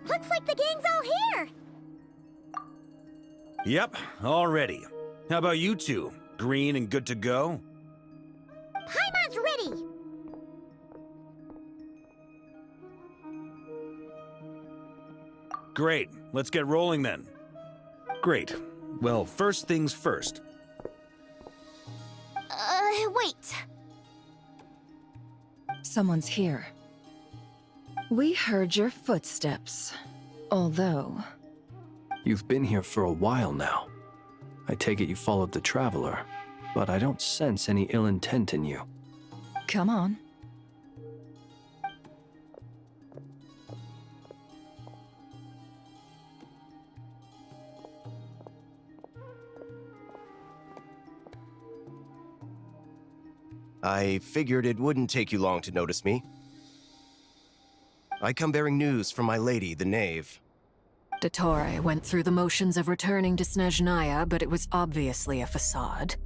Looks like the gang's all here! Yep, all ready. How about you two? Green and good to go? Paimon's ready! Great, let's get rolling then. Great. Well, first things first. Wait. Someone's here. We heard your footsteps. Although... You've been here for a while now. I take it you followed the Traveler, but I don't sense any ill intent in you. Come on. I figured it wouldn't take you long to notice me. I come bearing news from my lady, the Knave. Dottore went through the motions of returning to Snezhnaya, but it was obviously a facade.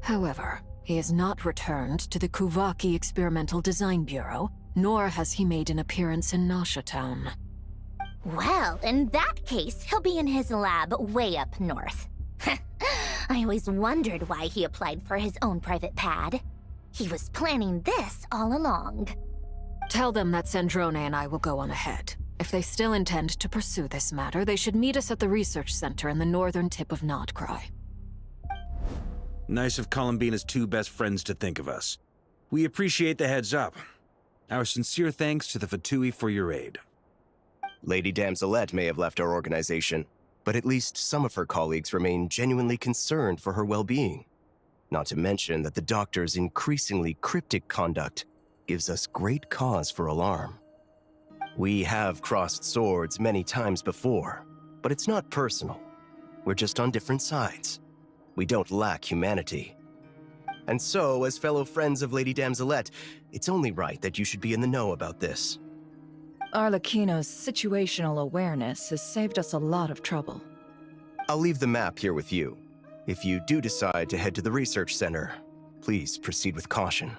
However, he has not returned to the Kuvaki Experimental Design Bureau, nor has he made an appearance in Nasha Town. Well, in that case, he'll be in his lab way up north. I always wondered why he applied for his own private pad. He was planning this all along. Tell them that Sandrone and I will go on ahead. If they still intend to pursue this matter, they should meet us at the research center in the northern tip of Nodcry. Nice of Columbina's two best friends to think of us. We appreciate the heads up. Our sincere thanks to the Fatui for your aid. Lady Damselette may have left our organization, but at least some of her colleagues remain genuinely concerned for her well-being. Not to mention that the Doctor's increasingly cryptic conduct gives us great cause for alarm. We have crossed swords many times before, but it's not personal. We're just on different sides. We don't lack humanity. And so, as fellow friends of Lady Damselette, it's only right that you should be in the know about this. Arlecchino's situational awareness has saved us a lot of trouble. I'll leave the map here with you. If you do decide to head to the research center, please proceed with caution.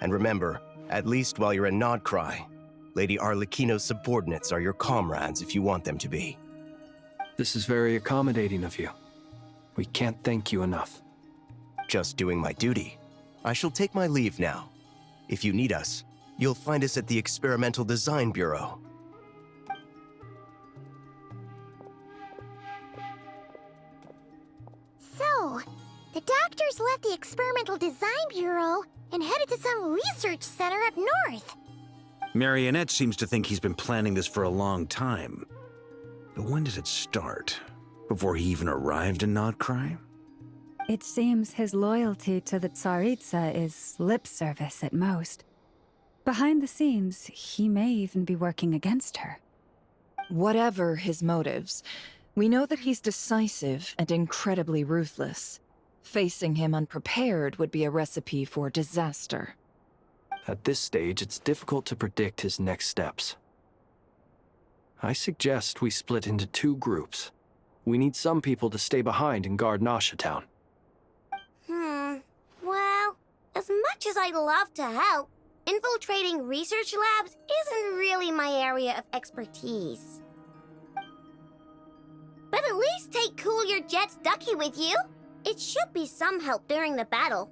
And remember, at least while you're in Nodcry, Lady Arlecchino's subordinates are your comrades if you want them to be. This is very accommodating of you. We can't thank you enough. Just doing my duty. I shall take my leave now. If you need us, you'll find us at the Experimental Design Bureau. So, the Doctors left the Experimental Design Bureau and headed to some research center up north. Marionette seems to think he's been planning this for a long time. But when did it start? Before he even arrived in Nodcry? It seems his loyalty to the Tsaritsa is lip service at most. Behind the scenes, he may even be working against her. Whatever his motives, we know that he's decisive and incredibly ruthless. Facing him unprepared would be a recipe for disaster. At this stage, it's difficult to predict his next steps. I suggest we split into two groups. We need some people to stay behind and guard Nasha Town. Well, as much as I'd love to help, infiltrating research labs isn't really my area of expertise. But at least take Cool Your Jet's Ducky with you. It should be some help during the battle.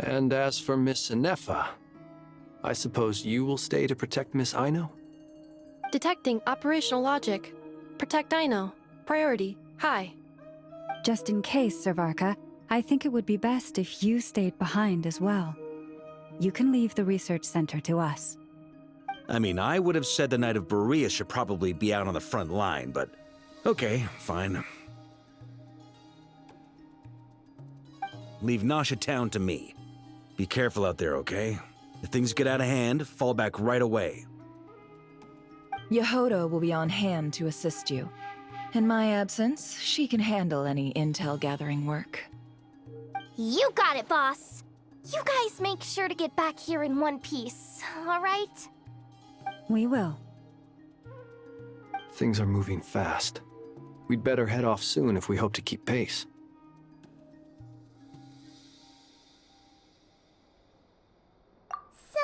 And as for Miss Inefa, I suppose you will stay to protect Miss Aino? Detecting operational logic. Protect Aino. Priority. High. Just in case, Servarka, I think it would be best if you stayed behind as well. You can leave the research center to us. I mean, I would have said the Knight of Berea should probably be out on the front line, but okay, fine. Leave Nasha Town to me. Be careful out there, okay? If things get out of hand, fall back right away. Yehodo will be on hand to assist you. In my absence, she can handle any intel gathering work. You got it, boss. You guys make sure to get back here in one piece, all right? We will. Things are moving fast. We'd better head off soon if we hope to keep pace. So,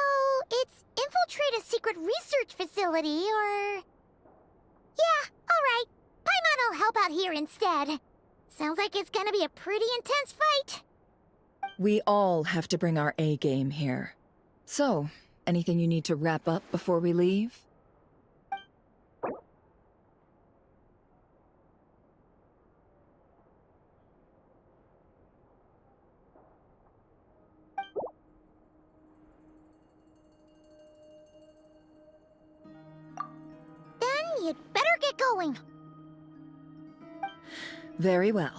it's infiltrate a secret secret research facility, or... Yeah, alright. Paimon will help out here instead. Sounds like it's gonna be a pretty intense fight. We all have to bring our A game here. So, anything you need to wrap up before we leave? Then you'd better get going. Very well.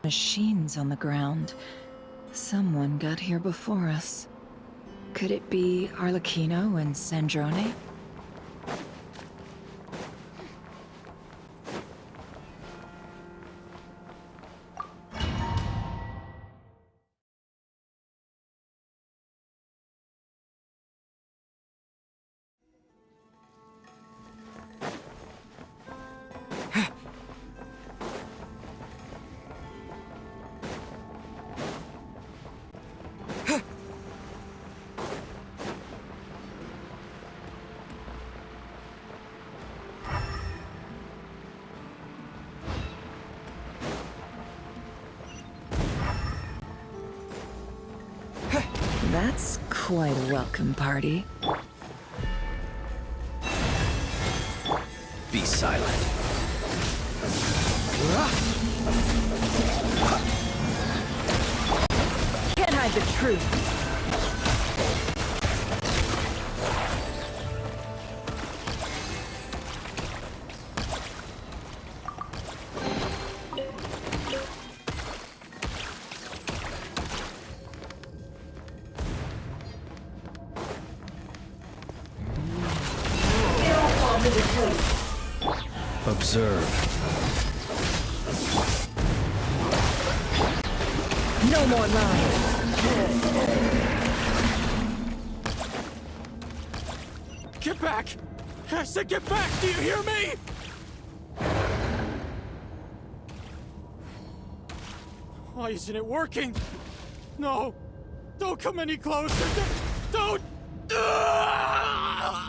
Machines on the ground. Someone got here before us. Could it be Arlecchino and Sandrone? That's quite a welcome party. Be silent. Can't hide the truth. Observe. No more lies. Get back! I said get back! Do you hear me? Why isn't it working? No! Don't come any closer! Don't! Ah!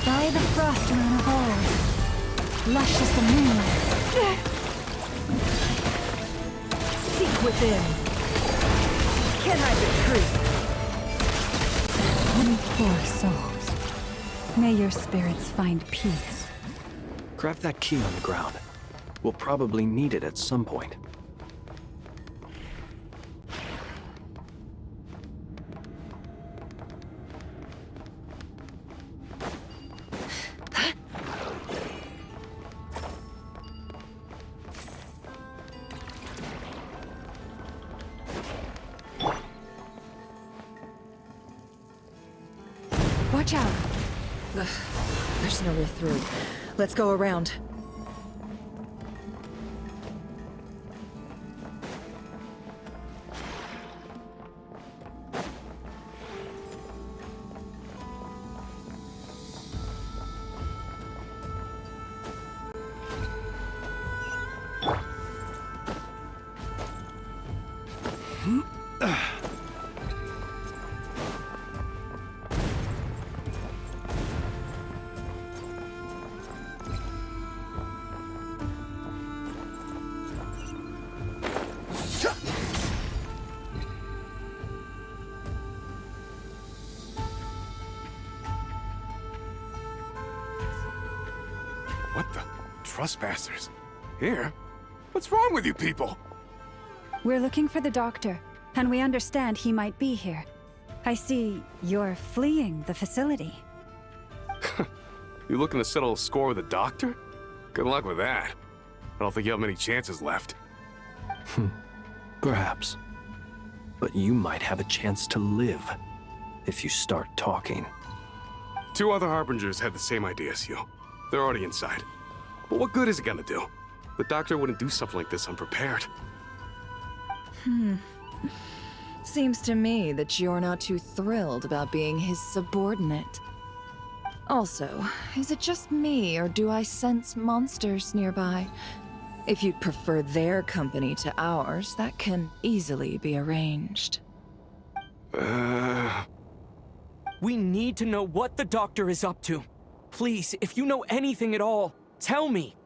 By the frost moon of old, lush as the moonlight. Seek within. Can't hide the truth. You poor souls. May your spirits find peace. Grab that key on the ground. We'll probably need it at some point. Watch out. Ugh, there's no way through. Let's go around. What the? Trespassers? Here? What's wrong with you people? We're looking for the doctor, and we understand he might be here. I see you're fleeing the facility. You looking to settle a score with the doctor? Good luck with that. I don't think you have many chances left. Perhaps. But you might have a chance to live if you start talking. 2 other Harbingers had the same idea as you. They're already inside. But what good is it gonna do? The doctor wouldn't do something like this unprepared. Seems to me that you're not too thrilled about being his subordinate. Also, is it just me, or do I sense monsters nearby? If you'd prefer their company to ours, that can easily be arranged. We need to know what the doctor is up to. Please, if you know anything at all, tell me.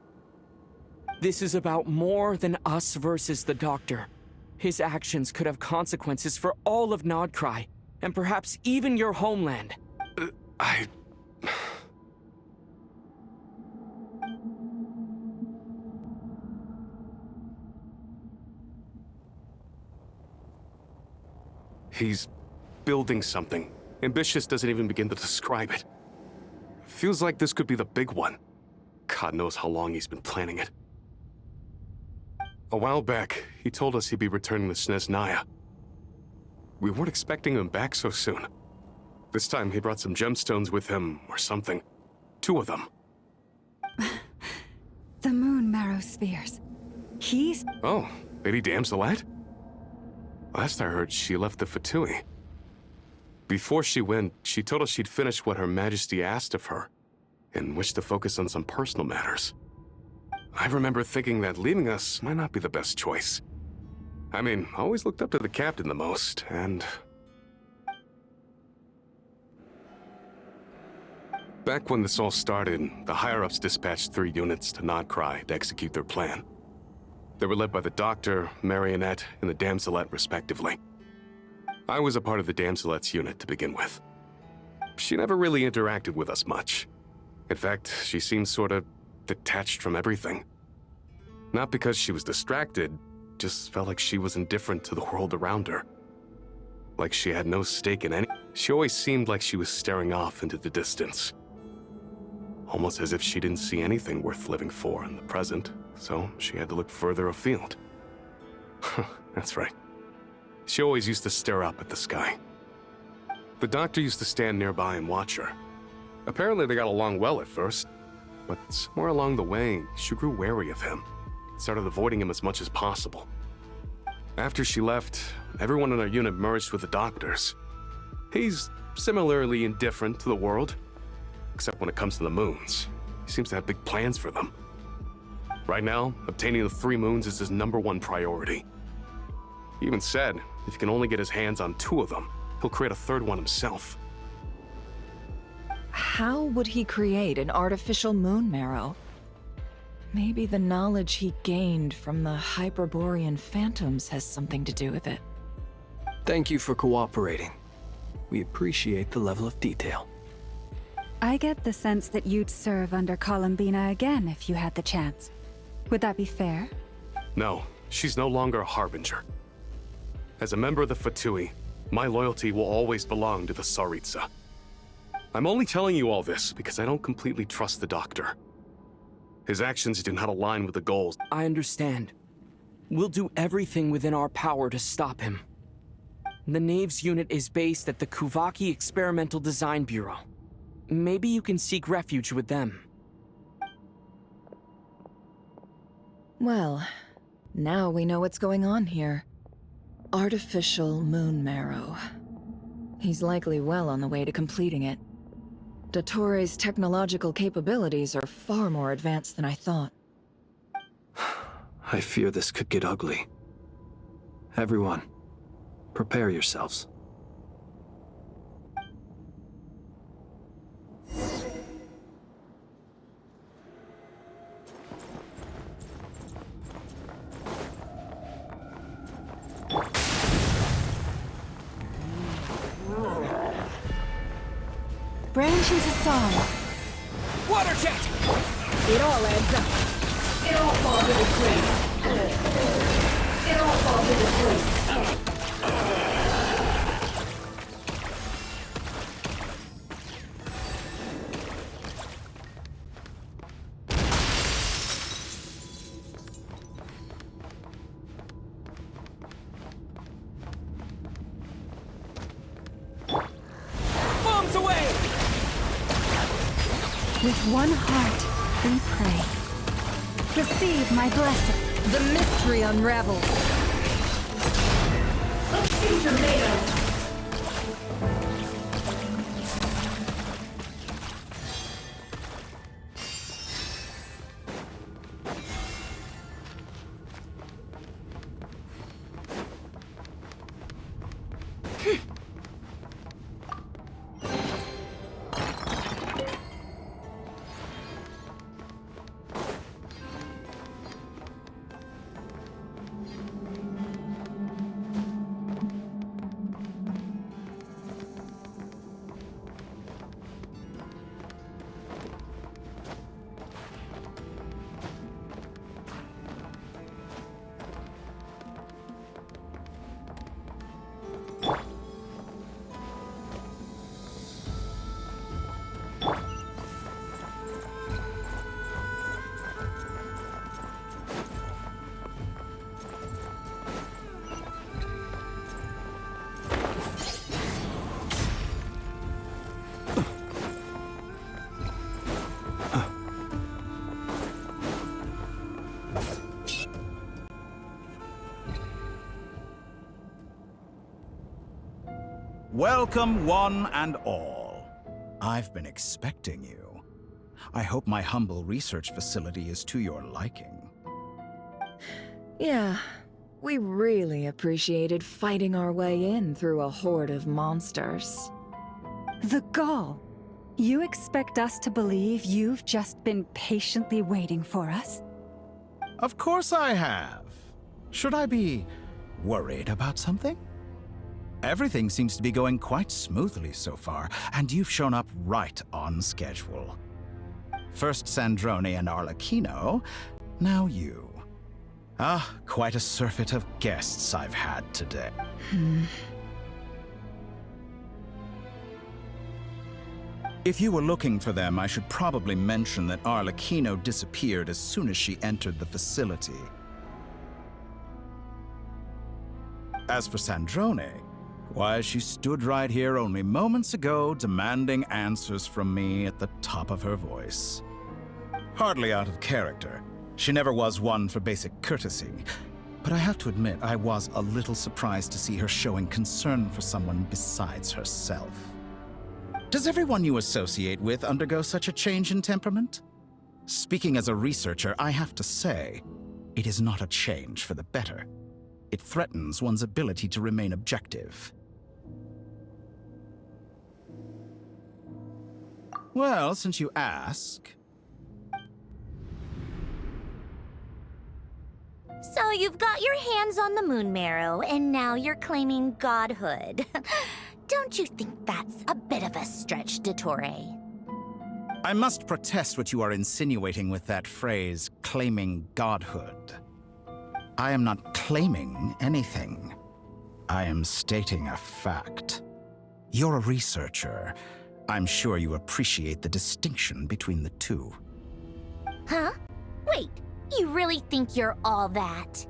This is about more than us versus the doctor. His actions could have consequences for all of Nodcry, and perhaps even your homeland. He's building something. Ambitious doesn't even begin to describe it. Feels like this could be the big one. God knows how long he's been planning it. A while back, he told us he'd be returning to Snezhnaya. We weren't expecting him back so soon. This time he brought some gemstones with him, or something. 2 of them. The moon marrow spheres. He's... Oh, Lady Damselat? Last I heard, she left the Fatui. Before she went, she told us she'd finished what Her Majesty asked of her, and wished to focus on some personal matters. I remember thinking that leaving us might not be the best choice. I mean, I always looked up to the captain the most, and... Back when this all started, the higher-ups dispatched 3 units to Nodcry to execute their plan. They were led by the Doctor, Marionette, and the Damselet, respectively. I was a part of the Damselet's unit to begin with. She never really interacted with us much. In fact, she seemed sort of detached from everything. Not because she was distracted, just felt like she was indifferent to the world around her. Like she had no stake in any. She always seemed like she was staring off into the distance. Almost as if she didn't see anything worth living for in the present, so she had to look further afield. That's right. She always used to stare up at the sky. The doctor used to stand nearby and watch her. Apparently they got along well at first, but somewhere along the way, she grew wary of him, started avoiding him as much as possible. After she left, everyone in our unit merged with the doctors. He's similarly indifferent to the world, except when it comes to the moons. He seems to have big plans for them. Right now, obtaining the 3 moons is his #1 priority. He even said, if he can only get his hands on 2 of them, he'll create a 3rd one himself. How would he create an artificial moon marrow? Maybe the knowledge he gained from the Hyperborean phantoms has something to do with it. Thank you for cooperating. We appreciate the level of detail. I get the sense that you'd serve under Columbina again if you had the chance. Would that be fair? No, she's no longer a Harbinger. As a member of the Fatui, my loyalty will always belong to the Tsaritsa. I'm only telling you all this because I don't completely trust the Doctor. His actions do not align with the goals. I understand. We'll do everything within our power to stop him. The Knaves unit is based at the Kuvaki Experimental Design Bureau. Maybe you can seek refuge with them. Well, now we know what's going on here. Artificial moon marrow. He's likely well on the way to completing it. Dottore's technological capabilities are far more advanced than I thought. I fear this could get ugly. Everyone, prepare yourselves. Branch into song. Water jet! It all adds up. It all falls into place. It all falls into place. With one heart, we pray. Receive my blessing. The mystery unravels. Let's see tomatoes. Welcome, one and all. I've been expecting you. I hope my humble research facility is to your liking. Yeah, we really appreciated fighting our way in through a horde of monsters. The gall. You expect us to believe you've just been patiently waiting for us? Of course I have. Should I be worried about something? Everything seems to be going quite smoothly so far, and you've shown up right on schedule. First Sandrone and Arlecchino, now you. Ah, quite a surfeit of guests I've had today. If you were looking for them, I should probably mention that Arlecchino disappeared as soon as she entered the facility. As for Sandrone, why, she stood right here only moments ago demanding answers from me at the top of her voice. Hardly out of character. She never was one for basic courtesy. But I have to admit, I was a little surprised to see her showing concern for someone besides herself. Does everyone you associate with undergo such a change in temperament? Speaking as a researcher, I have to say, it is not a change for the better. It threatens one's ability to remain objective. Well, since you ask... So you've got your hands on the moon marrow, and now you're claiming godhood. Don't you think that's a bit of a stretch, dottore? I must protest what you are insinuating with that phrase, claiming godhood. I am not claiming anything. I am stating a fact. You're a researcher. I'm sure you appreciate the distinction between the two. Huh? Wait, you really think you're all that?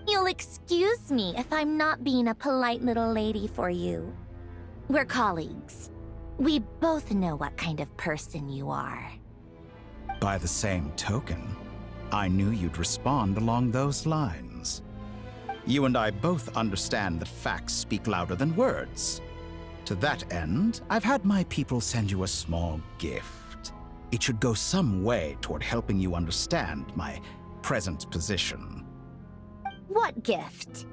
You'll excuse me if I'm not being a polite little lady for you. We're colleagues. We both know what kind of person you are. By the same token, I knew you'd respond along those lines. You and I both understand that facts speak louder than words. To that end, I've had my people send you a small gift. It should go some way toward helping you understand my present position. What gift?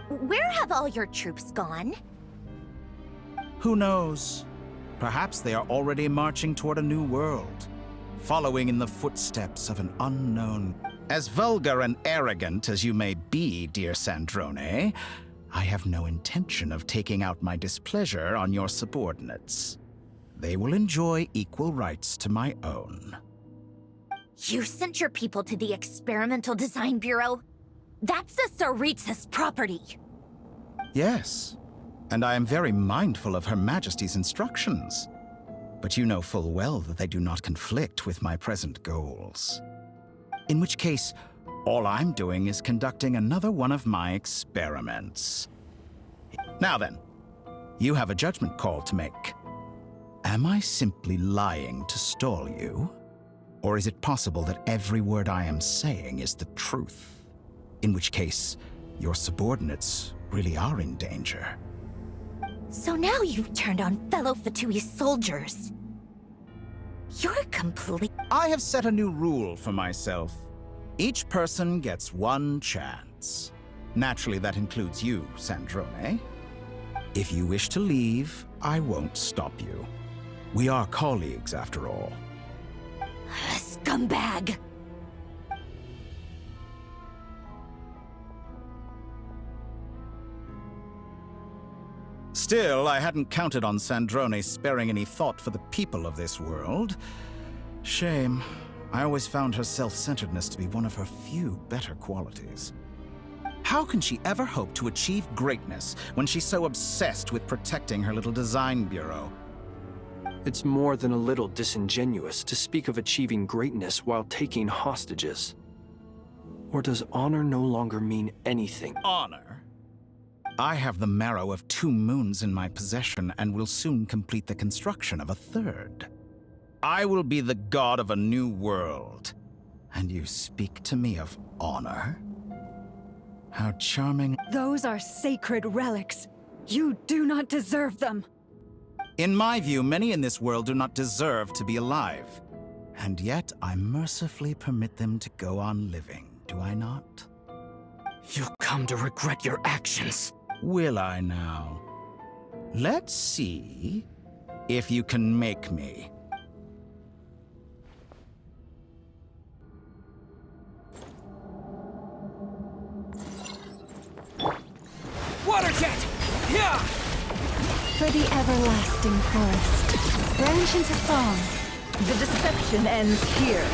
Where have all your troops gone? Who knows? Perhaps they are already marching toward a new world, following in the footsteps of an unknown. As vulgar and arrogant as you may be, dear Sandrone, I have no intention of taking out my displeasure on your subordinates. They will enjoy equal rights to my own. You sent your people to the Experimental Design Bureau? That's the Tsaritsa's property! Yes, and I am very mindful of Her Majesty's instructions. But you know full well that they do not conflict with my present goals. In which case, all I'm doing is conducting another one of my experiments. Now then, You have a judgment call to make. Am I simply lying to stall you? Or is it possible that every word I am saying is the truth? In which case, your subordinates really are in danger. So now you've turned on fellow Fatui soldiers. You're complete. I have set a new rule for myself. Each person gets one chance. Naturally, that includes you, Sandrone. If you wish to leave, I won't stop you. We are colleagues, after all. Scumbag! Still, I hadn't counted on Sandrone sparing any thought for the people of this world. Shame. I always found her self-centeredness to be one of her few better qualities. How can she ever hope to achieve greatness when she's so obsessed with protecting her little design bureau? It's more than a little disingenuous to speak of achieving greatness while taking hostages. Or does honor no longer mean anything? Honor? I have the marrow of 2 moons in my possession and will soon complete the construction of a 3rd. I will be the god of a new world. And you speak to me of honor? How charming. Those are sacred relics. You do not deserve them. In my view, many in this world do not deserve to be alive. And yet, I mercifully permit them to go on living, do I not? You'll come to regret your actions. Will I now? Let's see if you can make me. Water jet! Yeah! For the everlasting forest, branch into song. The deception ends here.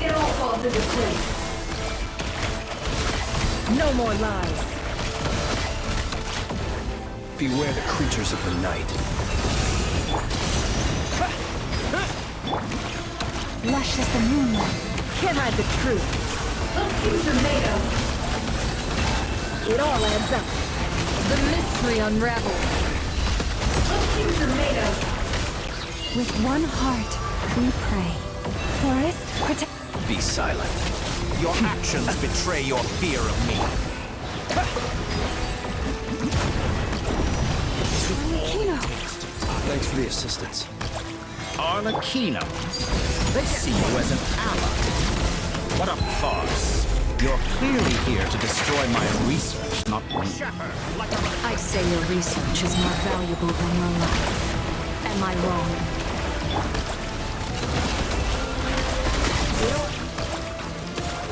It all falls into place. No more lies. Beware the creatures of the night. Lush as the moonlight. Can't hide the truth. Let's see tomatoes. It all adds up. The mystery unravels. Let's see tomatoes. With one heart, we pray. Forest, protect. Be silent. Your actions betray your fear of me. Kino. Thanks for the assistance. Arlecchino. They see you as an ally. What a farce. You're clearly here to destroy my research, not me. I say your research is more valuable than your life. Am I wrong?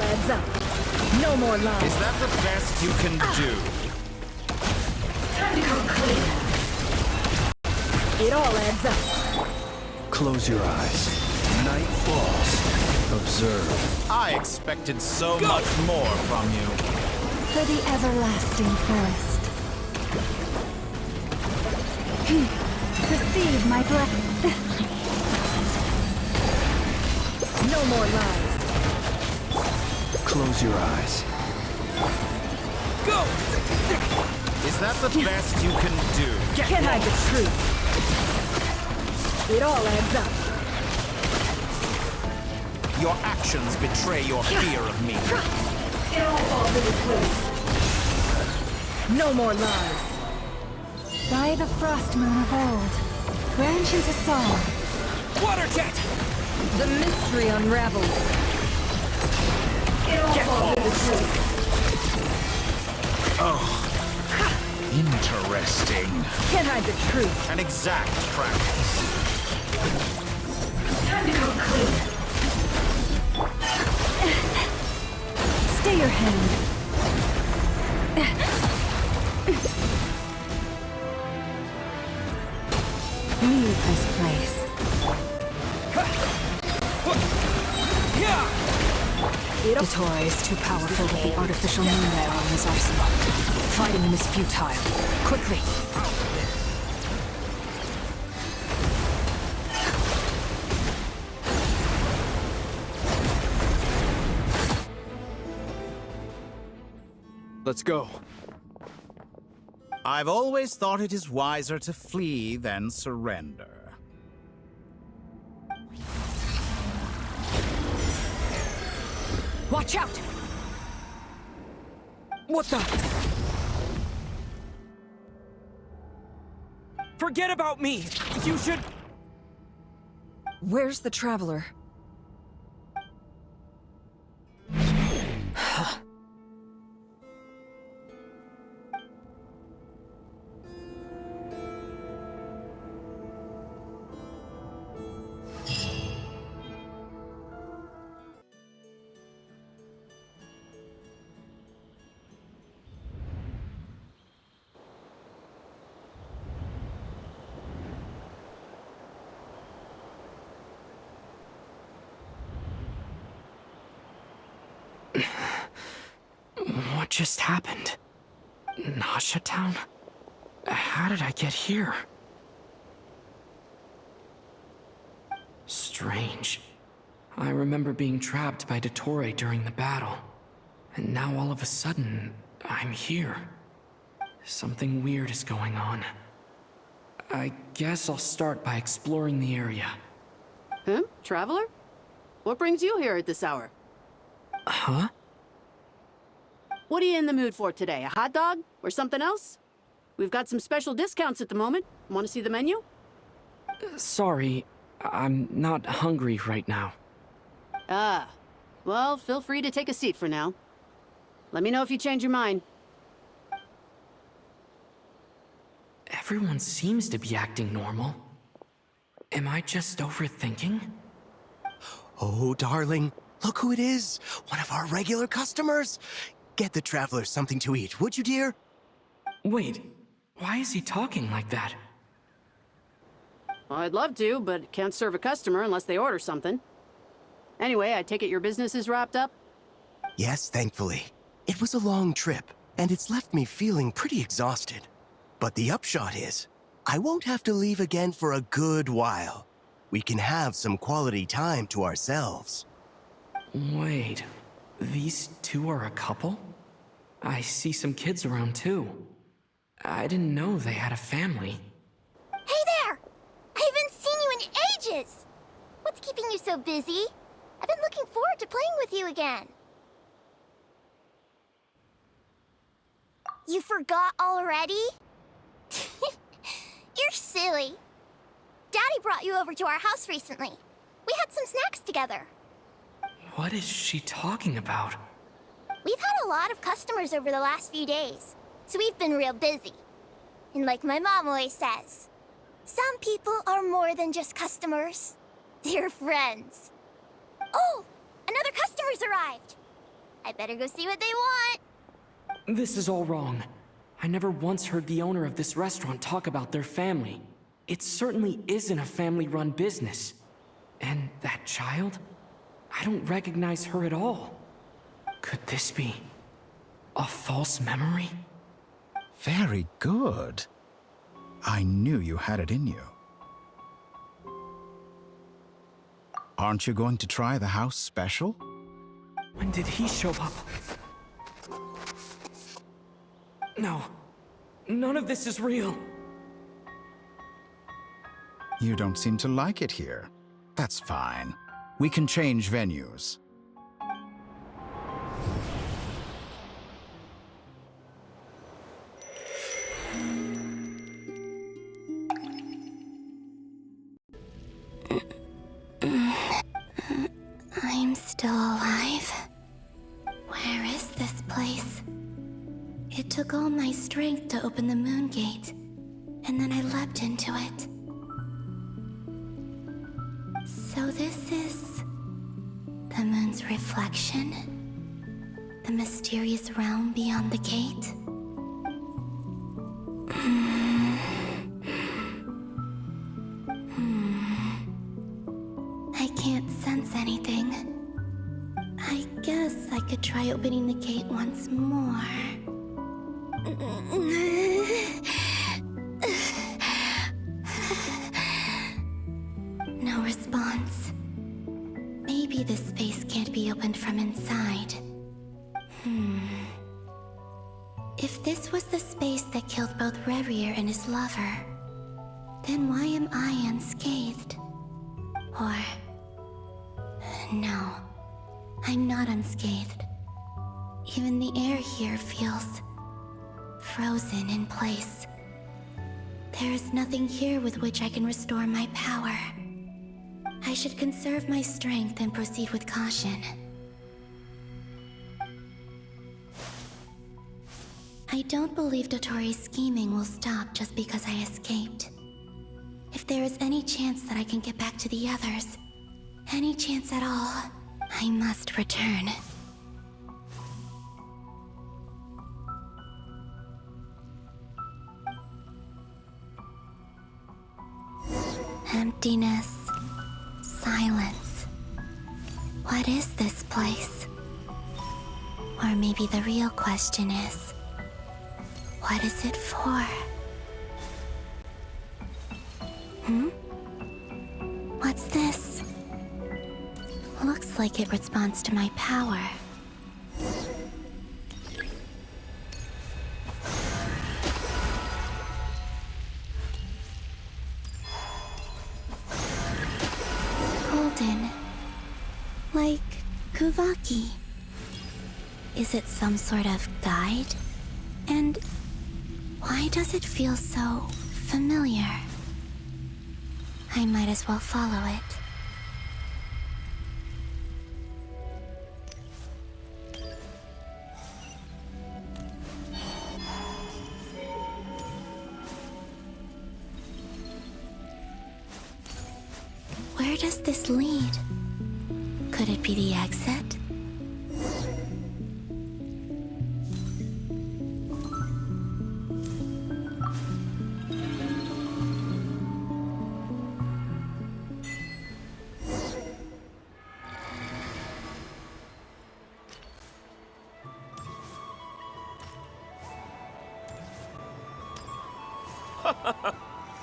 Adds up. No more lies. Is that the best you can do? Time to come clean. It all adds up. Close your eyes. Night falls. Observe. I expected so much more from you. For the everlasting forest. Receive my blessing. No more lies. Close your eyes. Go! Is that the best you can do? Can't hide the truth. It all adds up. Your actions betray your fear of me. It all falls into place. No more lies. By the frost moon of old, branch into song. Water jet! The mystery unravels. It all falls into place. Oh. Interesting. Can't hide the truth. An exact practice. Time to come clean. Stay your hand. Leave this place. Dottore is too powerful with the artificial moon there on his arsenal. Fighting him is futile. Quickly! Let's go. I've always thought it is wiser to flee than surrender. Watch out! What the? Forget about me! You should... Where's the Traveler? What just happened? Nasha Town? How did I get here? Strange. I remember being trapped by dottore during the battle. And now all of a sudden, I'm here. Something weird is going on. I guess I'll start by exploring the area. Huh? Traveler? What brings you here at this hour? Huh? What are you in the mood for today? A hot dog? Or something else? We've got some special discounts at the moment. Want to see the menu? Sorry, I'm not hungry right now. Ah. Well, feel free to take a seat for now. Let me know if you change your mind. Everyone seems to be acting normal. Am I just overthinking? Oh, darling, look who it is. One of our regular customers. Get the Traveler something to eat, would you, dear? Wait, why is he talking like that? Well, I'd love to, but can't serve a customer unless they order something. Anyway, I take it your business is wrapped up? Yes, thankfully. It was a long trip, and it's left me feeling pretty exhausted. But the upshot is, I won't have to leave again for a good while. We can have some quality time to ourselves. Wait, these two are a couple? I see some kids around too. I didn't know they had a family. Hey there! I haven't seen you in ages! What's keeping you so busy? I've been looking forward to playing with you again. You forgot already? You're silly. Daddy brought you over to our house recently. We had some snacks together. What is she talking about? We've had a lot of customers over the last few days, so we've been real busy. And like my mom always says, some people are more than just customers. They're friends. Oh, another customer's arrived. I better go see what they want. This is all wrong. I never once heard the owner of this restaurant talk about their family. It certainly isn't a family-run business. And that child? I don't recognize her at all. Could this be a false memory? Very good. I knew you had it in you. Aren't you going to try the house special? When did he show up? No. None of this is real. You don't seem to like it here. That's fine. We can change venues. I'm still alive. Where is this place? It took all my strength to open the moon gate, and then I leapt into it. So this is the moon's reflection? The mysterious realm beyond the gate? I can't sense anything. I guess I could try opening the gate once more. No response. Maybe this space can't be opened from inside. If this was the space that killed both Revier and his lover, then why am I unscathed? Or... no, I'm not unscathed. Even the air here feels... frozen in place. There is nothing here with which I can restore my power. I should conserve my strength and proceed with caution. I don't believe Dottore's scheming will stop just because I escaped. If there is any chance that I can get back to the others, any chance at all, I must return. Emptiness. Silence. What is this place? Or maybe the real question is, what is it for? What's this? Looks like it responds to my power. Golden. Like Kuvaki. Is it some sort of guide? And why does it feel so familiar? I might as well follow it. Where does this lead? Could it be the exit?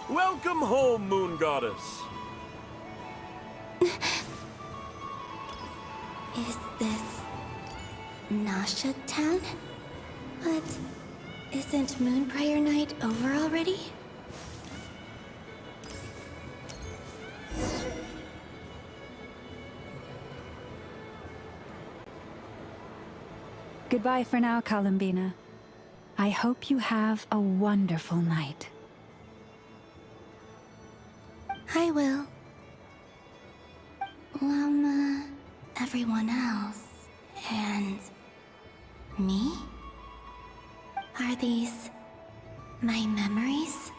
Welcome home, Moon Goddess. Is this Nasha Town? But isn't Moon Prayer Night over already? Goodbye for now, Columbina. I hope you have a wonderful night. I will. Lama, everyone else, and me? Are these my memories?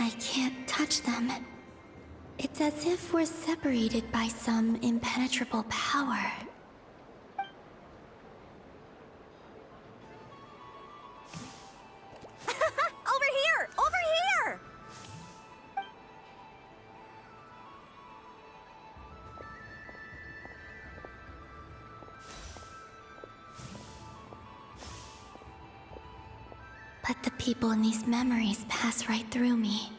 I can't touch them. It's as if we're separated by some impenetrable power. Over here! Over here! But the people in these memories pass right through me.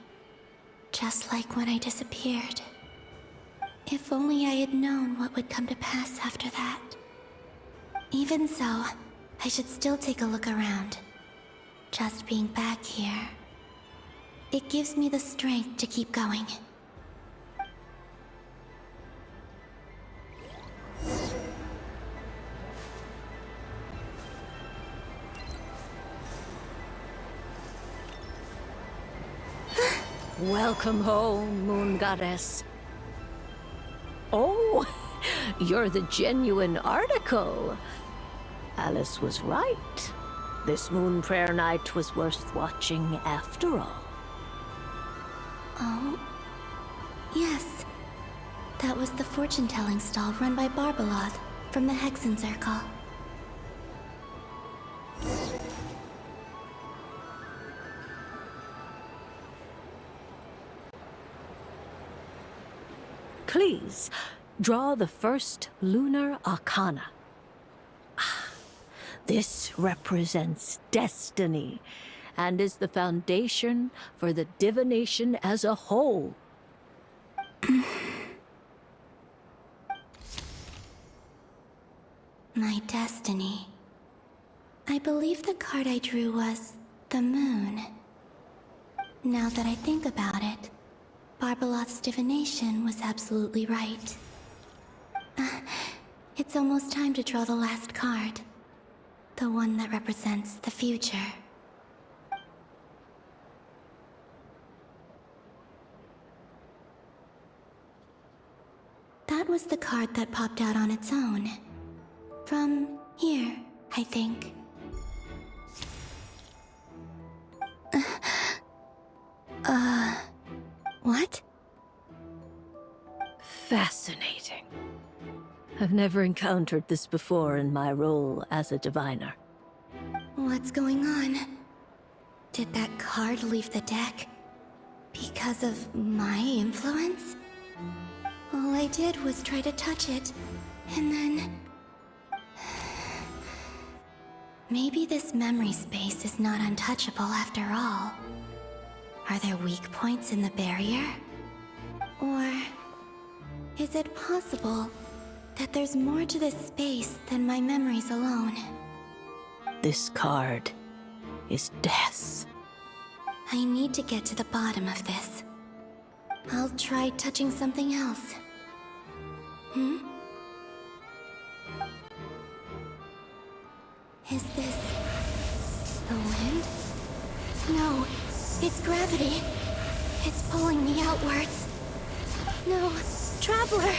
Just like when I disappeared. If only I had known what would come to pass after that. Even so, I should still take a look around. Just being back here. It gives me the strength to keep going. Welcome home, Moon Goddess. Oh, you're the genuine article. Alice was right. This Moon Prayer Night was worth watching after all. Oh, yes. That was the fortune-telling stall run by Barbeloth from the Hexen Circle. Please, draw the first lunar arcana. This represents destiny and is the foundation for the divination as a whole. My destiny. I believe the card I drew was the moon. Now that I think about it, Barbalot's divination was absolutely right. It's almost time to draw the last card. The one that represents the future. That was the card that popped out on its own. From here, I think. What? Fascinating. I've never encountered this before in my role as a diviner. What's going on? Did that card leave the deck? Because of my influence? All I did was try to touch it, and then... Maybe this memory space is not untouchable after all. Are there weak points in the barrier? Or... is it possible that there's more to this space than my memories alone? This card is death. I need to get to the bottom of this. I'll try touching something else. Is this... the wind? No, it's gravity. It's pulling me outwards. No, Traveler!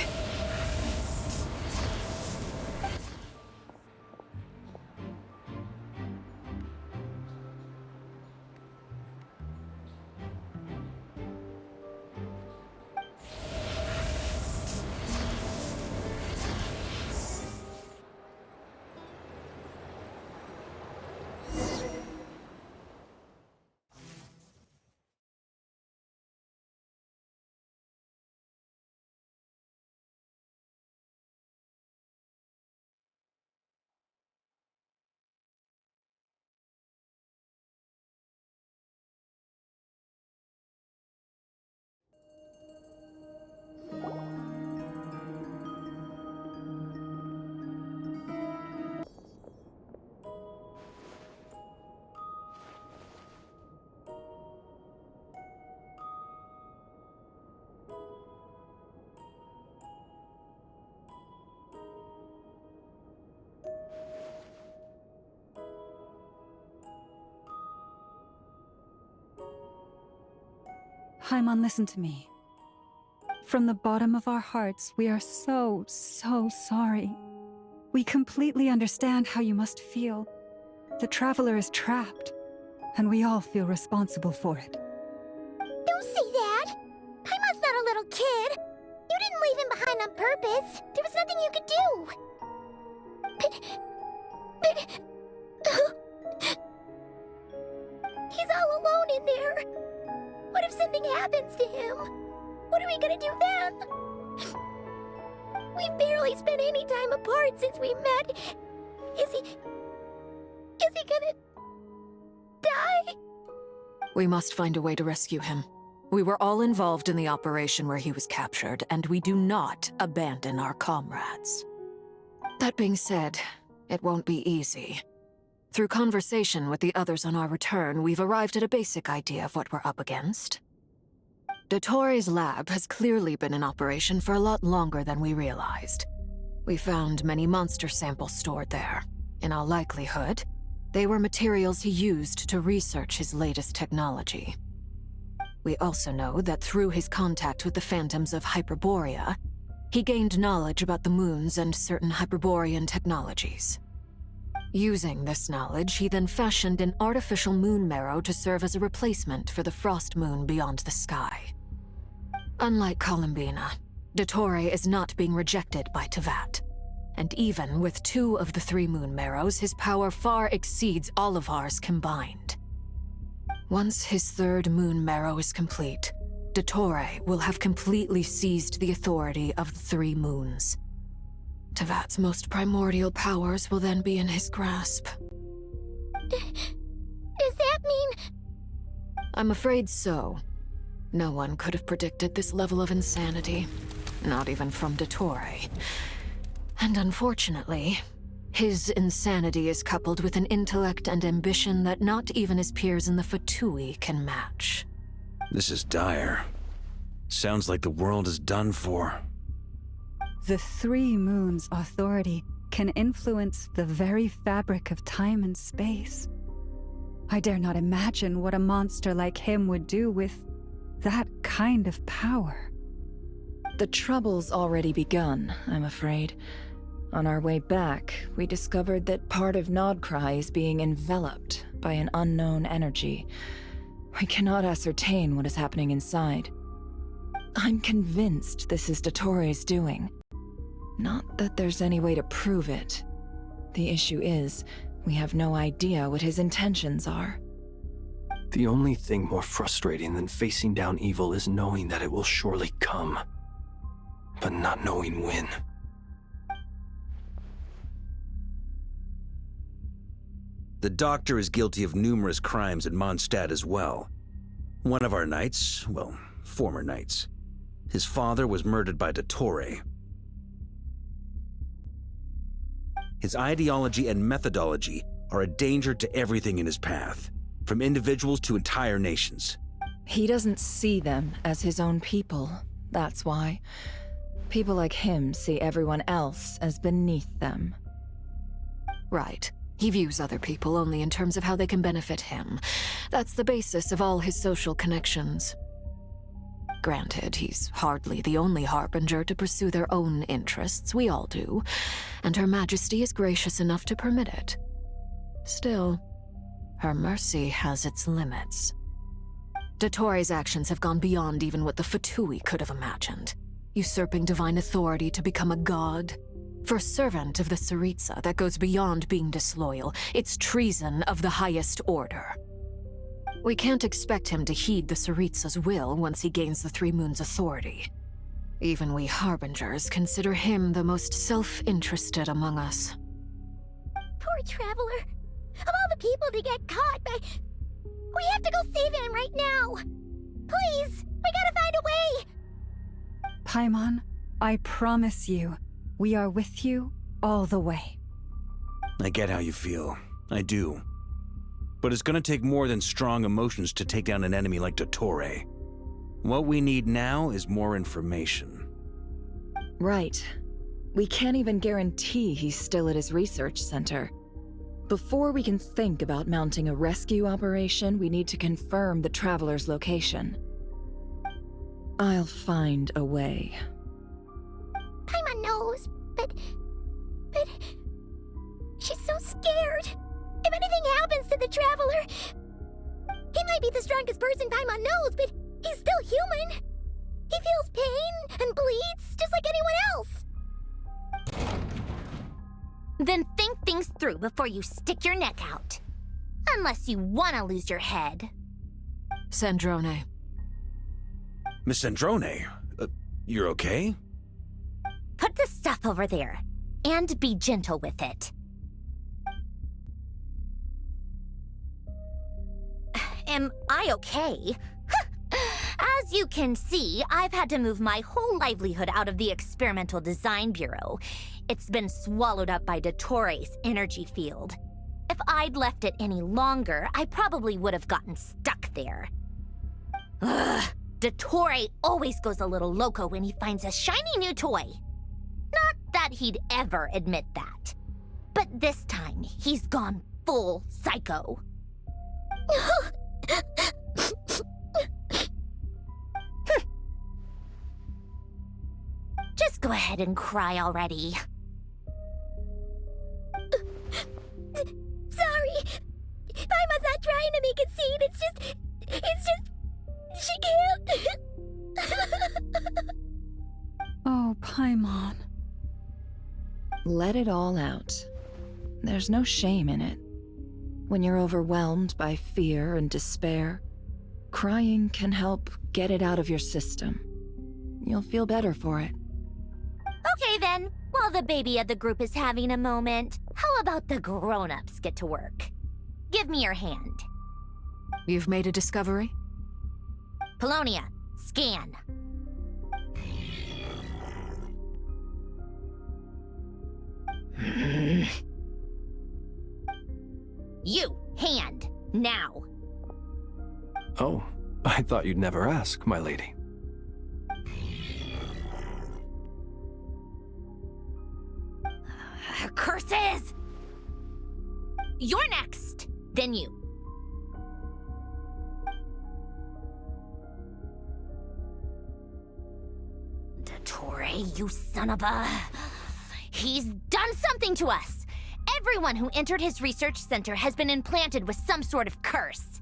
Paimon, listen to me. From the bottom of our hearts, we are so sorry. We completely understand how you must feel. The Traveler is trapped, and we all feel responsible for it. Don't say that! Paimon's not a little kid! You didn't leave him behind on purpose! There was nothing you could do! He's all alone in there! What if something happens to him? What are we gonna do then? We've barely spent any time apart since we met. Is he gonna die? We must find a way to rescue him. We were all involved in the operation where he was captured, and we do not abandon our comrades. That being said, it won't be easy. Through conversation with the others on our return, we've arrived at a basic idea of what we're up against. Dottore's lab has clearly been in operation for a lot longer than we realized. We found many monster samples stored there. In all likelihood, they were materials he used to research his latest technology. We also know that through his contact with the phantoms of Hyperborea, he gained knowledge about the moons and certain Hyperborean technologies. Using this knowledge, he then fashioned an artificial moon marrow to serve as a replacement for the frost moon beyond the sky. Unlike Columbina, Dottore is not being rejected by Tevat. And even with 2 of the 3 moon marrows, his power far exceeds all of ours combined. Once his 3rd moon marrow is complete, Dottore will have completely seized the authority of the 3 moons. Tevat's most primordial powers will then be in his grasp. Does that mean... I'm afraid so. No one could have predicted this level of insanity. Not even from dottore. And unfortunately, his insanity is coupled with an intellect and ambition that not even his peers in the Fatui can match. This is dire. Sounds like the world is done for. The Three Moons' authority can influence the very fabric of time and space. I dare not imagine what a monster like him would do with that kind of power. The trouble's already begun, I'm afraid. On our way back, we discovered that part of Nodcry is being enveloped by an unknown energy. We cannot ascertain what is happening inside. I'm convinced this is dottore's doing. Not that there's any way to prove it. The issue is, we have no idea what his intentions are. The only thing more frustrating than facing down evil is knowing that it will surely come, but not knowing when. The doctor is guilty of numerous crimes at Mondstadt as well. One of our knights, well, former knights, his father was murdered by dottore. His ideology and methodology are a danger to everything in his path, from individuals to entire nations. He doesn't see them as his own people, that's why. People like him see everyone else as beneath them. Right. He views other people only in terms of how they can benefit him. That's the basis of all his social connections. Granted, he's hardly the only harbinger to pursue their own interests. We all do. And Her Majesty is gracious enough to permit it. Still, her mercy has its limits. Dottore's actions have gone beyond even what the Fatui could have imagined. Usurping divine authority to become a god. For a servant of the Tsaritsa, that goes beyond being disloyal. It's treason of the highest order. We can't expect him to heed the Tsaritsa's will once he gains the Three Moons' authority. Even we Harbingers consider him the most self-interested among us. Poor Traveler. Of all the people to get caught by... We have to go save him right now! Please! We gotta find a way! Paimon, I promise you, we are with you all the way. I get how you feel. I do. But it's gonna take more than strong emotions to take down an enemy like dottore. What we need now is more information. Right. We can't even guarantee he's still at his research center. Before we can think about mounting a rescue operation, we need to confirm the Traveler's location. I'll find a way. Paimon knows, but... She's so scared. If anything happens to the Traveler... He might be the strongest person Paimon knows, but he's still human. He feels pain and bleeds just like anyone else. Then think things through before you stick your neck out. Unless you want to lose your head. Sandrone. Miss Sandrone, you're okay? Put the stuff over there, and be gentle with it. Am I okay? As you can see, I've had to move my whole livelihood out of the Experimental Design Bureau. It's been swallowed up by dottore's energy field. If I'd left it any longer, I probably would have gotten stuck there. Ugh, dottore always goes a little loco when he finds a shiny new toy. Not that he'd ever admit that. But this time, he's gone full psycho. Just go ahead and cry already. Sorry. Paimon's not trying to make a scene. It's just... She can't. Oh, Paimon. Let it all out. There's no shame in it. When you're overwhelmed by fear and despair, crying can help get it out of your system. You'll feel better for it. Okay then, While the baby of the group is having a moment, how about the grown-ups get to work? Give me your hand. You've made a discovery? Polonia, scan. You, hand, now. Oh, I thought you'd never ask, my lady. Curses! You're next, then you. Dottore, you son of a... He's done something to us! Everyone who entered his research center has been implanted with some sort of curse.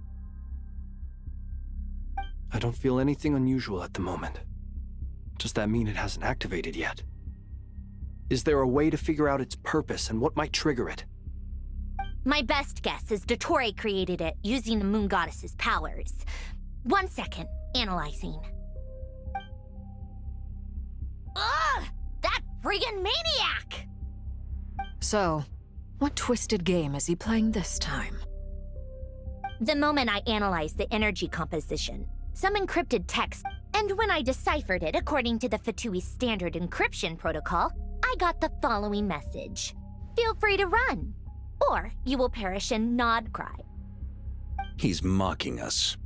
I don't feel anything unusual at the moment. Does that mean it hasn't activated yet? Is there a way to figure out its purpose and what might trigger it? My best guess is dottore created it using the moon goddess's powers. 1 second, analyzing. Ugh! That friggin' maniac! So, what twisted game is he playing this time? The moment I analyzed the energy composition, some encrypted text, and when I deciphered it according to the Fatui standard encryption protocol, I got the following message. Feel free to run, or you will perish in nod cry. He's mocking us.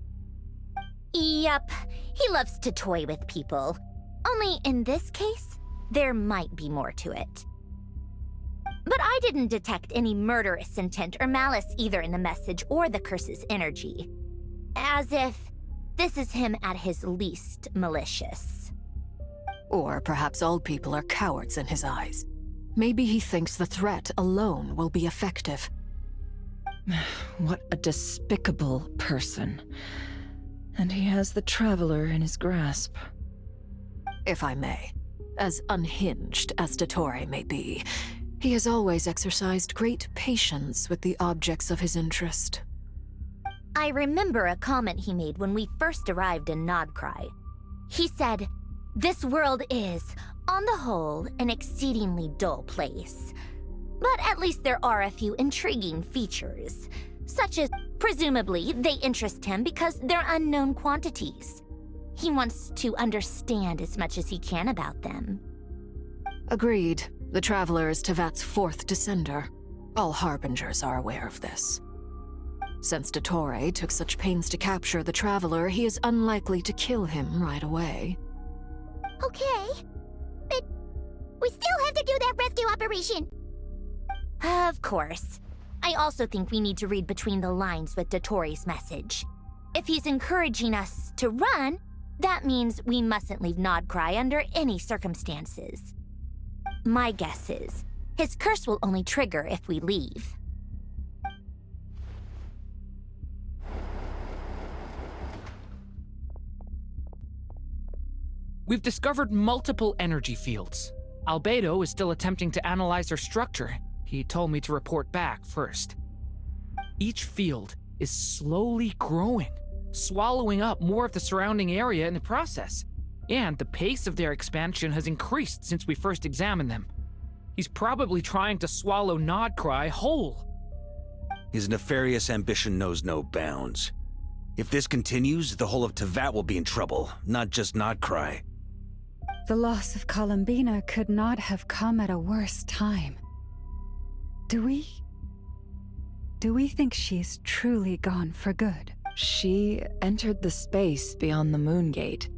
Yep, he loves to toy with people. Only in this case, there might be more to it. But I didn't detect any murderous intent or malice either in the message or the curse's energy. As if this is him at his least malicious. Or perhaps all people are cowards in his eyes. Maybe he thinks the threat alone will be effective. What a despicable person. And he has the Traveler in his grasp. If I may, as unhinged as dottore may be, he has always exercised great patience with the objects of his interest. I remember a comment he made when we first arrived in Nodcry. He said, "This world is, on the whole, an exceedingly dull place. But at least there are a few intriguing features, such as, presumably, they interest him because they're unknown quantities. He wants to understand as much as he can about them." Agreed. The Traveler is Tevat's fourth descender. All Harbingers are aware of this. Since dottore took such pains to capture the Traveler, he is unlikely to kill him right away. Okay, but we still have to do that rescue operation. Of course. I also think we need to read between the lines with dottore's message. If he's encouraging us to run, that means we mustn't leave Nodcry under any circumstances. My guess is, his curse will only trigger if we leave. We've discovered multiple energy fields. Albedo is still attempting to analyze their structure. He told me to report back first. Each field is slowly growing, swallowing up more of the surrounding area in the process. And the pace of their expansion has increased since we first examined them. He's probably trying to swallow Nodcry whole. His nefarious ambition knows no bounds. If this continues, the whole of Tevat will be in trouble, not just Nodcry. The loss of Columbina could not have come at a worse time. Do we think she's truly gone for good? She entered the space beyond the Moon Gate,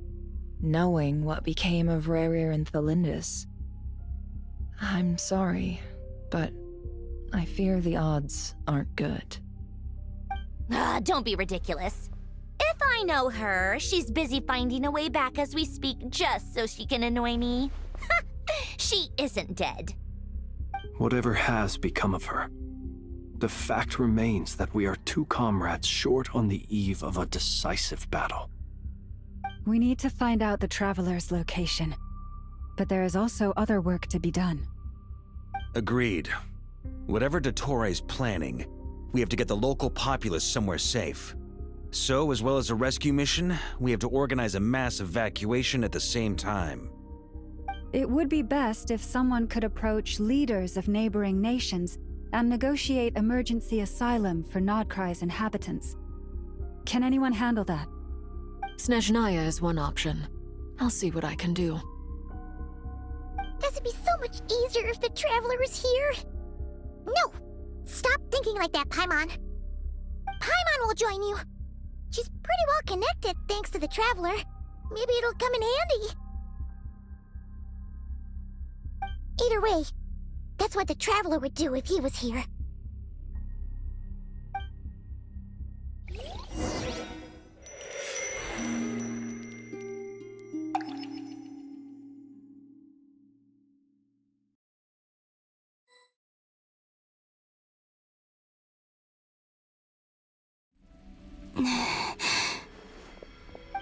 knowing what became of Rerir and Thalindus. I'm sorry, but I fear the odds aren't good. Don't be ridiculous. If I know her, she's busy finding a way back as we speak just so she can annoy me. She isn't dead. Whatever has become of her, the fact remains that we are two comrades short on the eve of a decisive battle. We need to find out the Traveler's location, but there is also other work to be done. Agreed. Whatever Dottore's planning, we have to get the local populace somewhere safe. So, as well as a rescue mission, we have to organize a mass evacuation at the same time. It would be best if someone could approach leaders of neighboring nations and negotiate emergency asylum for Nodcry's inhabitants. Can anyone handle that? Snezhnaya is one option. I'll see what I can do. This would be so much easier if the Traveler was here. No! Stop thinking like that, Paimon. Paimon will join you. She's pretty well connected thanks to the Traveler. Maybe it'll come in handy. Either way, that's what the Traveler would do if he was here.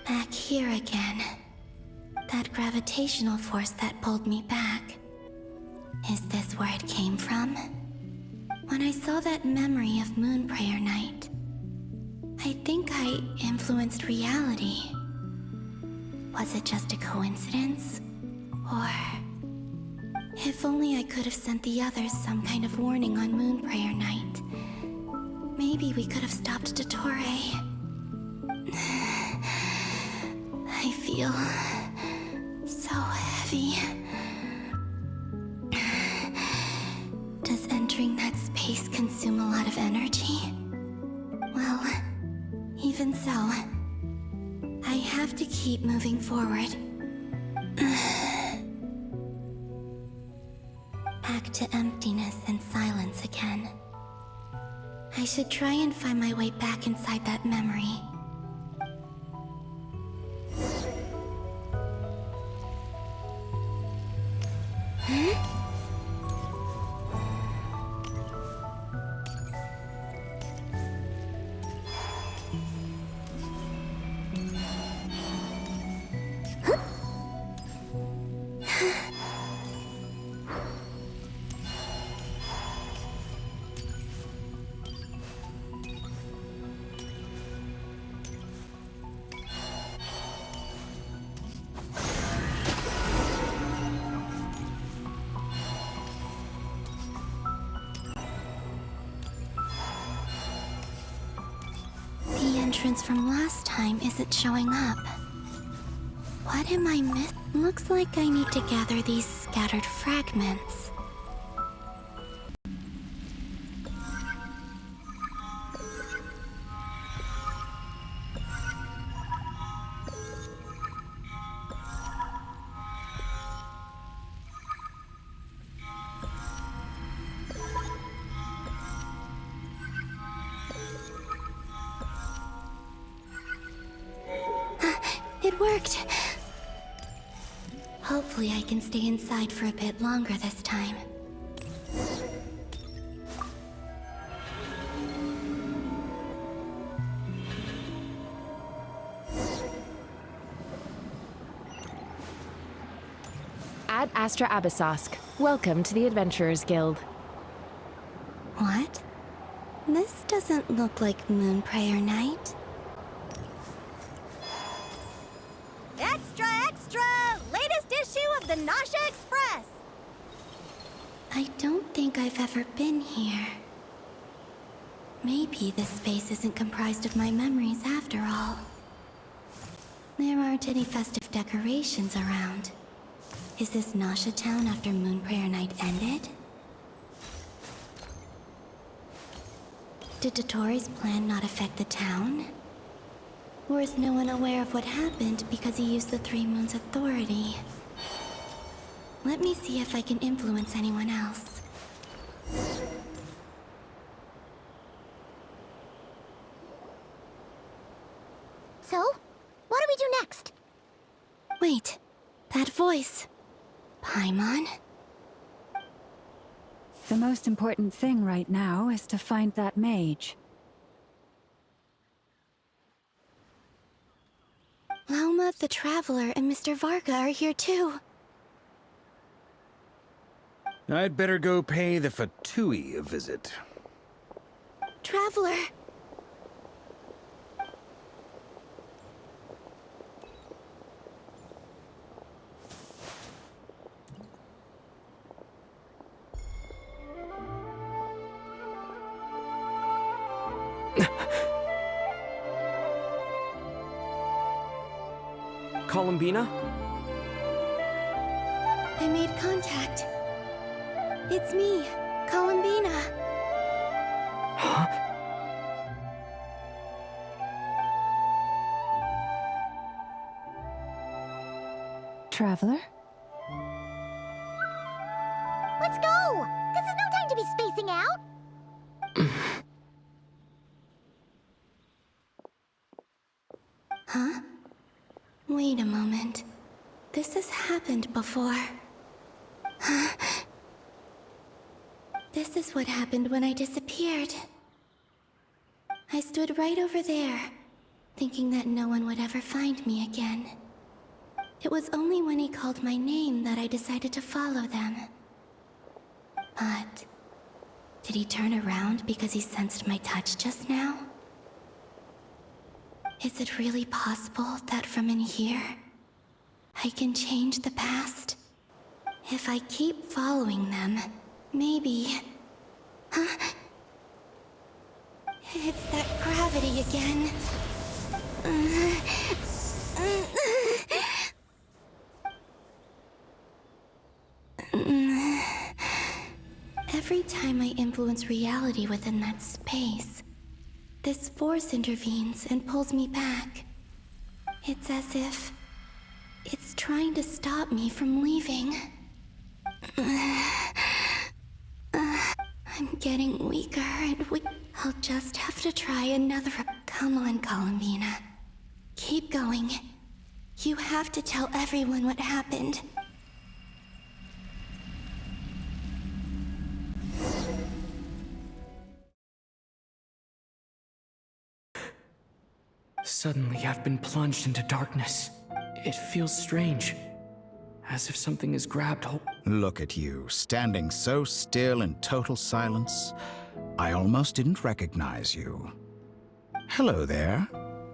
Back here again. That gravitational force that pulled me back. Is this where it came from? When I saw that memory of Moon Prayer Night, I think I influenced reality. Was it just a coincidence? Or... if only I could have sent the others some kind of warning on Moon Prayer Night. Maybe we could have stopped dottore. I feel so heavy. Does entering that space consume a lot of energy? Well, even so, I have to keep moving forward. Back to emptiness and silence again. I should try and find my way back inside that memory. The entrance from last time isn't showing up. What am I missing? Looks like I need to gather these scattered fragments. It worked! Hopefully I can stay inside for a bit longer this time. Ad Astra Abyssosk. Welcome to the Adventurers Guild. What? This doesn't look like Moon Prayer Night. Extra, extra! Latest issue of the Nasha Express! I don't think I've ever been here. Maybe this space isn't comprised of my memories after all. There aren't any festive decorations around. Is this Nasha town after Moon Prayer Night ended? Did Dottore's plan not affect the town? Or is no one aware of what happened because he used the Three Moons' authority? Let me see if I can influence anyone else. So, what do we do next? Wait, that voice. Paimon? The most important thing right now is to find that mage. Lauma the Traveler and Mr. Varga are here too. I'd better go pay the Fatui a visit. Traveler! Columbina? I made contact. It's me, Columbina. Huh? Traveler? Let's go! This is no time to be spacing out! Huh? Wait a moment. This has happened before. This is what happened when I disappeared. I stood right over there, thinking that no one would ever find me again. It was only when he called my name that I decided to follow them. But did he turn around because he sensed my touch just now? Is it really possible that from in here, I can change the past? If I keep following them, maybe... Huh? It's that gravity again. Every time I influence reality within that space, this force intervenes and pulls me back. It's as if it's trying to stop me from leaving. I'm getting weaker and I'll just have to try another. Come on, Columbina. Keep going. You have to tell everyone what happened. Suddenly, I've been plunged into darkness. It feels strange, as if something has grabbed hold. Look at you, standing so still in total silence. I almost didn't recognize you. Hello there,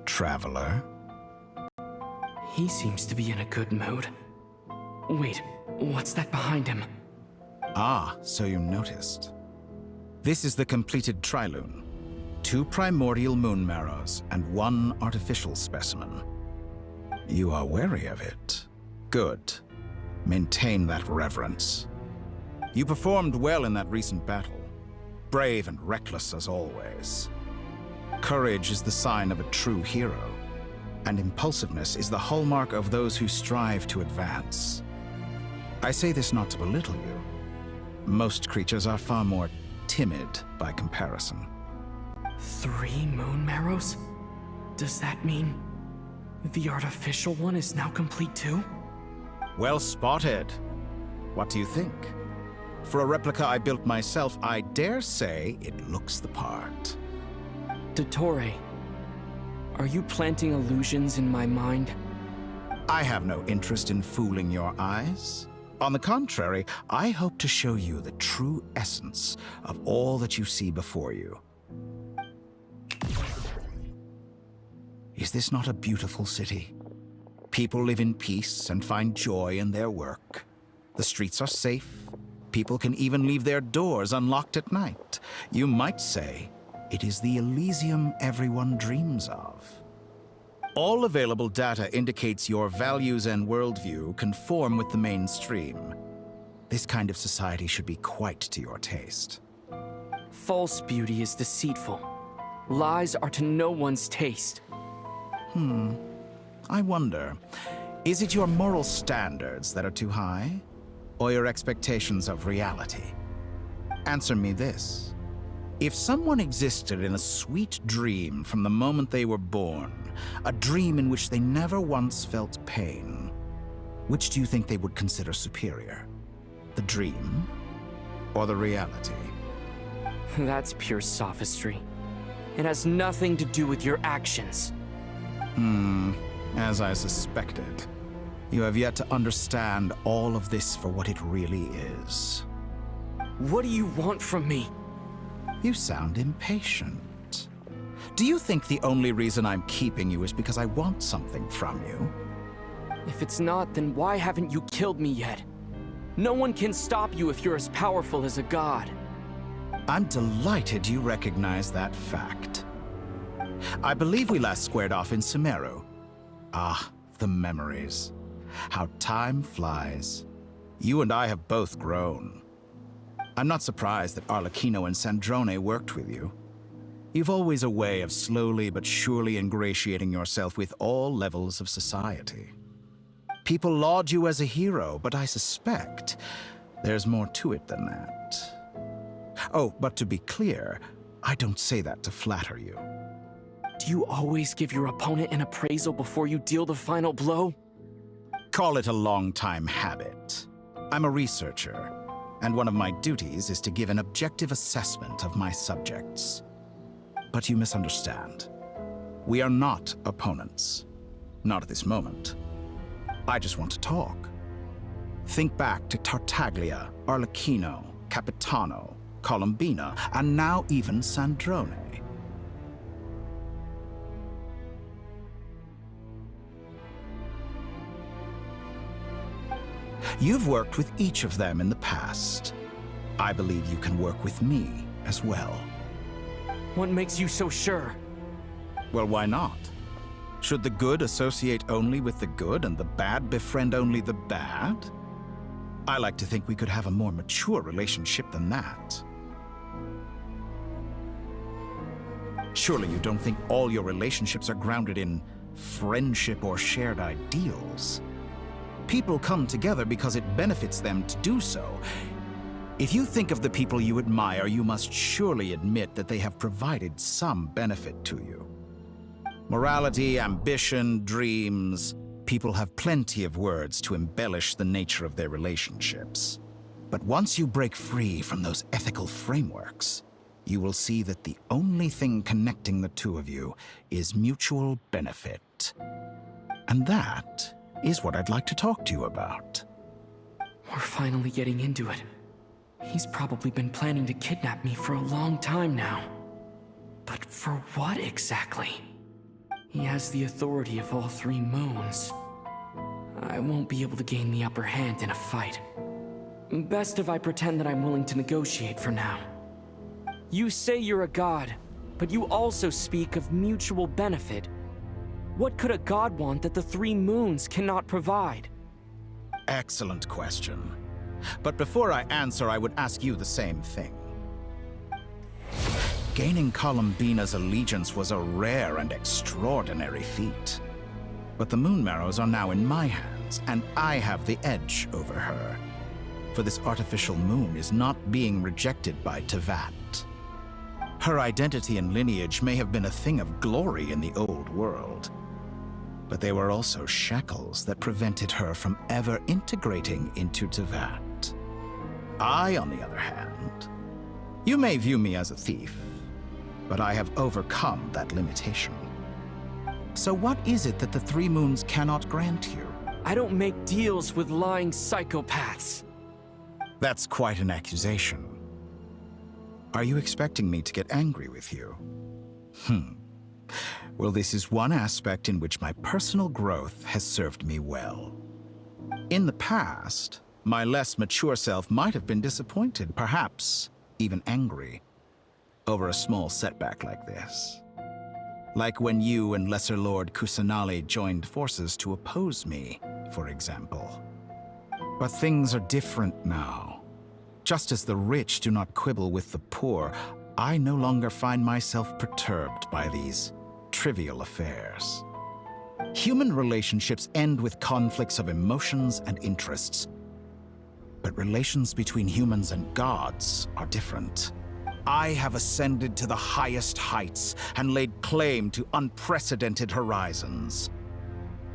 traveler. He seems to be in a good mood. Wait, what's that behind him? Ah, so you noticed. This is the completed Trilune. 2 primordial moon marrows and 1 artificial specimen. You are wary of it. Good. Maintain that reverence. You performed well in that recent battle. Brave and reckless as always. Courage is the sign of a true hero, and impulsiveness is the hallmark of those who strive to advance. I say this not to belittle you. Most creatures are far more timid by comparison. 3 moon marrows? Does that mean the artificial one is now complete too? Well spotted. What do you think? For a replica I built myself, I dare say it looks the part. Dottore, are you planting illusions in my mind? I have no interest in fooling your eyes. On the contrary, I hope to show you the true essence of all that you see before you. Is this not a beautiful city? People live in peace and find joy in their work. The streets are safe. People can even leave their doors unlocked at night. You might say it is the Elysium everyone dreams of. All available data indicates your values and worldview conform with the mainstream. This kind of society should be quite to your taste. False beauty is deceitful. Lies are to no one's taste. I wonder, is it your moral standards that are too high, or your expectations of reality? Answer me this. If someone existed in a sweet dream from the moment they were born, a dream in which they never once felt pain, which do you think they would consider superior? The dream, or the reality? That's pure sophistry. It has nothing to do with your actions. As I suspected. You have yet to understand all of this for what it really is. What do you want from me? You sound impatient. Do you think the only reason I'm keeping you is because I want something from you? If it's not, then why haven't you killed me yet? No one can stop you if you're as powerful as a god. I'm delighted you recognize that fact. I believe we last squared off in Sumeru. Ah, the memories. How time flies. You and I have both grown. I'm not surprised that Arlecchino and Sandrone worked with you. You've always a way of slowly but surely ingratiating yourself with all levels of society. People laud you as a hero, but I suspect there's more to it than that. Oh, but to be clear, I don't say that to flatter you. Do you always give your opponent an appraisal before you deal the final blow? Call it a long-time habit. I'm a researcher, and one of my duties is to give an objective assessment of my subjects. But you misunderstand. We are not opponents. Not at this moment. I just want to talk. Think back to Tartaglia, Arlecchino, Capitano, Colombina, and now even Sandrone. You've worked with each of them in the past. I believe you can work with me as well. What makes you so sure? Well, why not? Should the good associate only with the good and the bad befriend only the bad? I like to think we could have a more mature relationship than that. Surely you don't think all your relationships are grounded in friendship or shared ideals? People come together because it benefits them to do so. If you think of the people you admire, you must surely admit that they have provided some benefit to you. Morality, ambition, dreams. People have plenty of words to embellish the nature of their relationships. But once you break free from those ethical frameworks, you will see that the only thing connecting the two of you is mutual benefit. And that is what I'd like to talk to you about. We're finally getting into it. He's probably been planning to kidnap me for a long time now. But for what exactly? He has the authority of all three moons. I won't be able to gain the upper hand in a fight. Best if I pretend that I'm willing to negotiate for now. You say you're a god, but you also speak of mutual benefit. What could a god want that the three moons cannot provide? Excellent question. But before I answer, I would ask you the same thing. Gaining Colombina's allegiance was a rare and extraordinary feat. But the Moon Marrows are now in my hands, and I have the edge over her. For this artificial moon is not being rejected by Tevat. Her identity and lineage may have been a thing of glory in the old world, but they were also shackles that prevented her from ever integrating into Tevat. I, on the other hand, you may view me as a thief, but I have overcome that limitation. So what is it that the three moons cannot grant you? I don't make deals with lying psychopaths. That's quite an accusation. Are you expecting me to get angry with you? Well, this is one aspect in which my personal growth has served me well. In the past, my less mature self might have been disappointed, perhaps even angry, over a small setback like this. Like when you and Lesser Lord Kusanali joined forces to oppose me, for example. But things are different now. Just as the rich do not quibble with the poor, I no longer find myself perturbed by these trivial affairs. Human relationships end with conflicts of emotions and interests. But relations between humans and gods are different. I have ascended to the highest heights and laid claim to unprecedented horizons.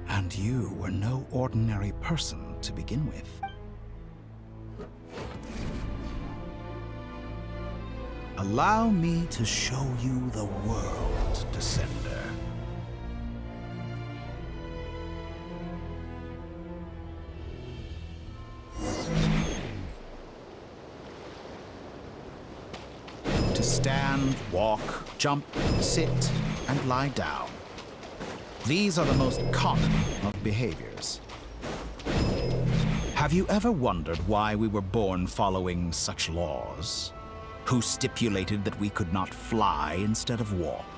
And you were no ordinary person to begin with. Allow me to show you the world, Descender. To stand, walk, jump, sit, and lie down. These are the most common of behaviors. Have you ever wondered why we were born following such laws? Who stipulated that we could not fly instead of walk?